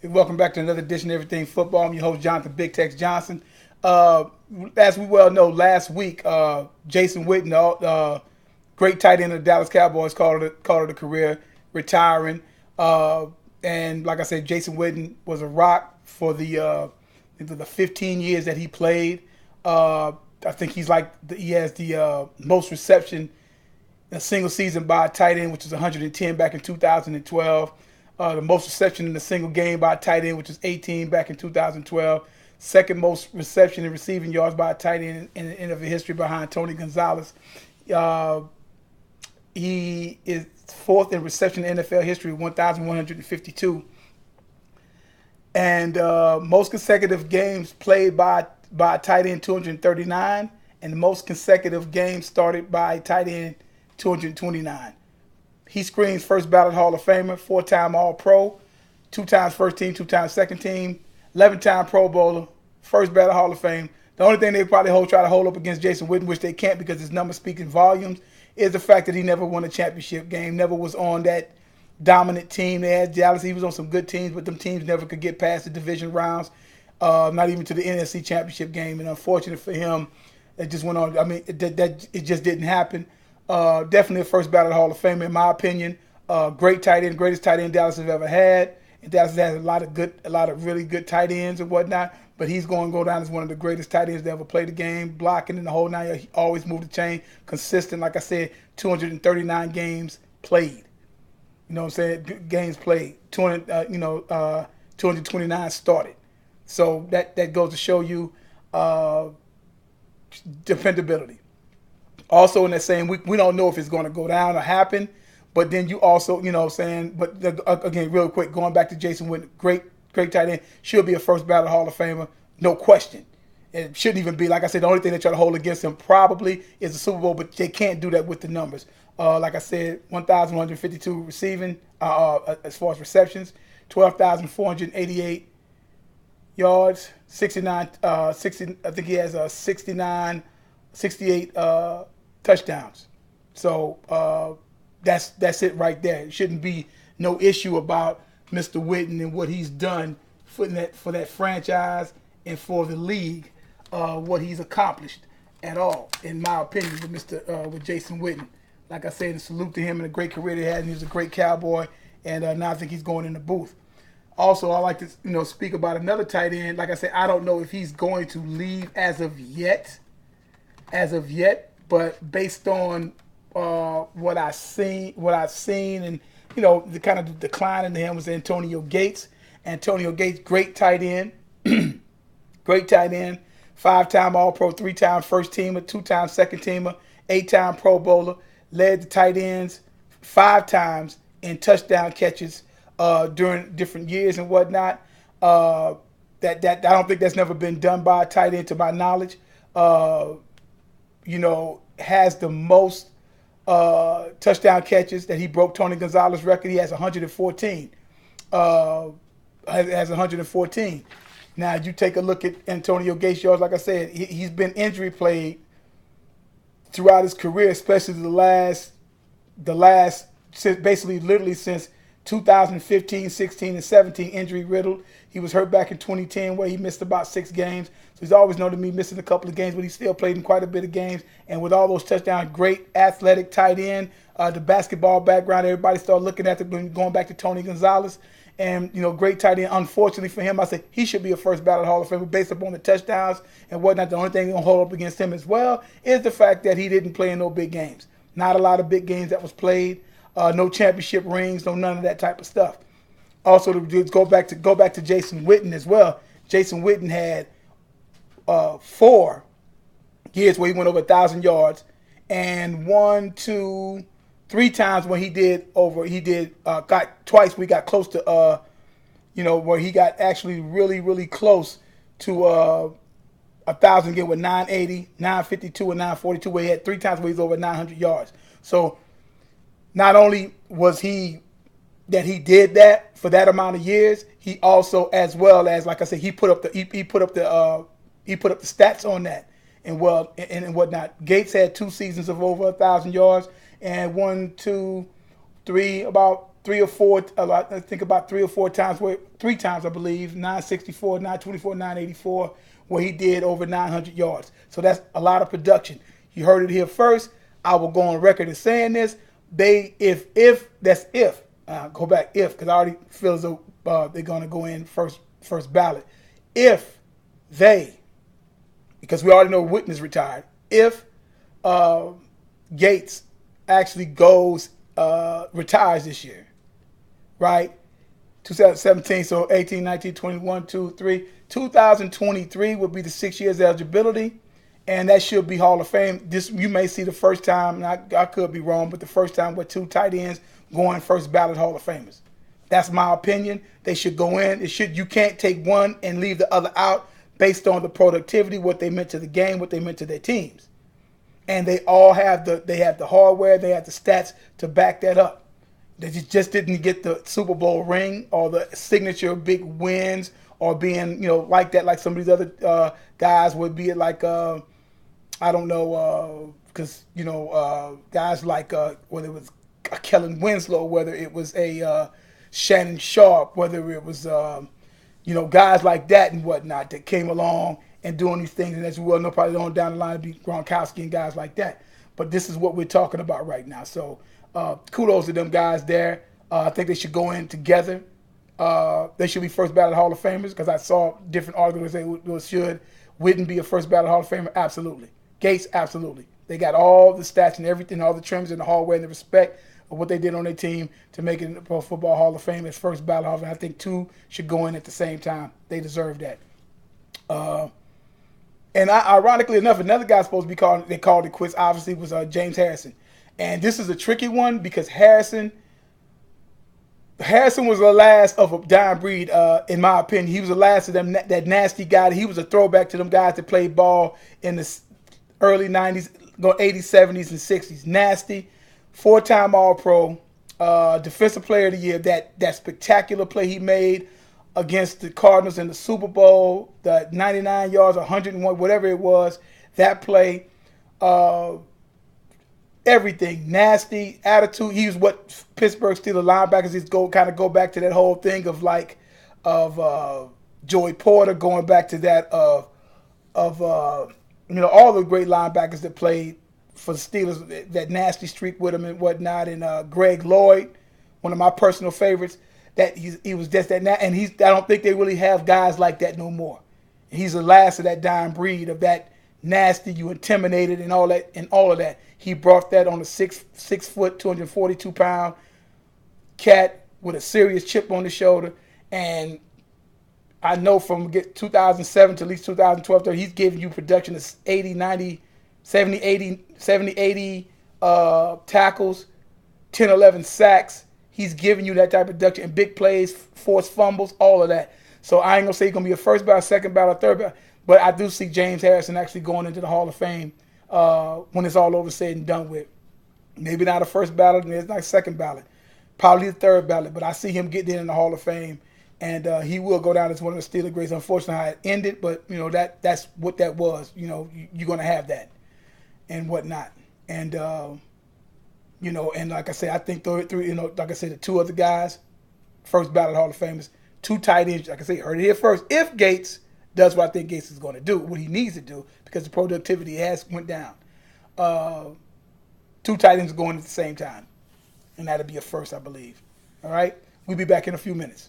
Welcome back to another edition of Everything Football. I'm your host, Jonathan Big Tex Johnson. As we well know, last week, Jason Witten, great tight end of the Dallas Cowboys, called it a career, retiring. And like I said, Jason Witten was a rock for the 15 years that he played. I think he has the most reception in a single season by a tight end, which was 110 back in 2012. The most reception in a single game by a tight end, which was 18 back in 2012. Second most reception and receiving yards by a tight end in the NFL history behind Tony Gonzalez. He is fourth in reception in NFL history, 1,152. And most consecutive games played by a tight end, 239. And the most consecutive games started by a tight end, 229. He screens first ballot Hall of Famer, 4-time All-Pro, 2 times first team, 2 times second team, 11-time Pro Bowler, first ballot Hall of Fame. The only thing they probably try to hold up against Jason Witten, which they can't because his numbers speak in volumes, is the fact that he never won a championship game, never was on that dominant team. They had Dallas. He was on some good teams, but them teams never could get past the division rounds, not even to the NFC championship game. And unfortunate for him, it just went on. I mean, it just didn't happen. Definitely a first ballot Hall of Famer in my opinion. Great tight end, greatest tight end Dallas has ever had. And Dallas has a lot of really good tight ends and whatnot. But he's going to go down as one of the greatest tight ends to ever play the game, blocking in the whole nine. He always moved the chain, consistent. Like I said, 239 games played. You know what I'm saying? Games played. 229 started. So that goes to show you dependability. Also in that same week, we don't know if it's going to go down or happen, but then you also, you know what I'm saying, but again, real quick, going back to Jason Witten, great tight end, should be a first ballot Hall of Famer, no question. It shouldn't even be, like I said, the only thing they try to hold against him probably is the Super Bowl, but they can't do that with the numbers. Like I said, 1,152 receiving, as far as receptions, 12,488 yards, 69, 60, I think he has 68 touchdowns. So that's it right there. It shouldn't be no issue about Mr. Witten and what he's done for that franchise and for the league, what he's accomplished at all, in my opinion, with Jason Witten. Like I said, a salute to him and a great career they had, and he was a great Cowboy, and now I think he's going in the booth. Also, I like to speak about another tight end. Like I said, I don't know if he's going to leave as of yet, but based on what I've seen, and the kind of decline in him was Antonio Gates. Antonio Gates, great tight end, 5-time All-Pro, 3-time first teamer, 2-time second teamer, 8-time Pro Bowler, led the tight ends 5 times in touchdown catches during different years and whatnot. That I don't think that's never been done by a tight end to my knowledge. Has the most touchdown catches that he broke Tony Gonzalez's record. He has 114. Has 114. Now you take a look at Antonio Gates' yards. Like I said, he's been injury plagued throughout his career, especially the last basically literally since 2015, 16, and 17, injury riddled. He was hurt back in 2010 where he missed about 6 games. So he's always known to me missing a couple of games, but he still played in quite a bit of games. And with all those touchdowns, great athletic tight end, the basketball background, everybody started looking at going back to Tony Gonzalez. And, great tight end. Unfortunately for him, I say he should be a first ballot Hall of Famer based upon the touchdowns and whatnot. The only thing going to hold up against him as well is the fact that he didn't play in no big games. Not a lot of big games that was played. No championship rings, no none of that type of stuff. Also, to go back to Jason Witten as well. Jason Witten had 4 years where he went over 1,000 yards, and 1, 2, 3 times when got twice we got close to where he got actually really, really close to 1,000 again with 980, 952, and 942, where he had 3 times where he was over 900 yards. So not only was he did that for that amount of years, he also, as well as, like I said, he put up the stats on that and whatnot. Gates had 2 seasons of over 1,000 yards, and 1, 2, 3, about I think about 3 or 4 times, 3 times I believe, 964, 924, 984, where he did over 900 yards. So that's a lot of production. You heard it here first. I will go on record as saying this. If go back because I already feel as though they're going to go in first ballot. If they, because we already know Witten is retired, if Gates actually retires this year, right? 2017, so 18, 19, 21, 2, 3. 2023 would be the 6 years eligibility, and that should be Hall of Fame. This you may see the first time, and I could be wrong, but the first time with 2 tight ends going first ballot Hall of Famers. That's my opinion. They should go in. You can't take one and leave the other out based on the productivity, what they meant to the game, what they meant to their teams. And they all have the hardware, they have the stats to back that up. They just didn't get the Super Bowl ring or the signature big wins or being, like that, like some of these other guys would be like, I don't know, because, guys like, whether it was a Kellen Winslow, whether it was a Shannon Sharp, whether it was, guys like that and whatnot that came along and doing these things. And as you well know, probably on down the line, be Gronkowski and guys like that. But this is what we're talking about right now. So kudos to them guys there. I think they should go in together. They should be first ballot Hall of Famers because I saw different articles say, well, should Witten be a first ballot Hall of Famer? Absolutely. Gates, absolutely. They got all the stats and everything, all the trims in the hallway and the respect of what they did on their team to make it in the Pro Football Hall of Fame as first ballot Hall of Fame. I think 2 should go in at the same time. They deserve that. And ironically enough, another guy supposed to be they called it quits, obviously, was James Harrison. And this is a tricky one because Harrison was the last of a dying breed, in my opinion. He was the last of them, that nasty guy. He was a throwback to them guys that played ball in the early 90s, 80s, 70s, and 60s. Nasty, 4-time All-Pro, Defensive Player of the Year. That spectacular play he made against the Cardinals in the Super Bowl, the 99 yards, 101, whatever it was, that play, everything, nasty, attitude. He was what Pittsburgh Steelers linebackers go back to that whole thing of Joey Porter, going back to that of all the great linebackers that played for the Steelers, that nasty streak with him and whatnot, and Greg Lloyd, one of my personal favorites. That he was just that, and I don't think they really have guys like that no more. He's the last of that dying breed of that nasty, you intimidated and all of that. He brought that on a 6 foot, 242-pound cat with a serious chip on the shoulder, and I know from 2007 to at least 2012, he's giving you production of 80, 90, 70, 80 tackles, 10, 11 sacks. He's giving you that type of production and big plays, forced fumbles, all of that. So I ain't going to say he's going to be a first ballot, second ballot, third ballot, but I do see James Harrison actually going into the Hall of Fame when it's all over said and done with. Maybe not a first ballot, maybe it's not a second ballot, probably the third ballot, but I see him getting in the Hall of Fame, and he will go down as one of the Steelers greats. Unfortunately, how it ended, but that's what that was. You're going to have that and whatnot. And and like I said, I think like I said, the 2 other guys, first ballot Hall of Famers, 2 tight ends. Like I said, heard it here first. If Gates does what I think Gates is going to do, what he needs to do, because the productivity has went down, 2 tight ends going at the same time, and that'll be a first, I believe. All right, we'll be back in a few minutes.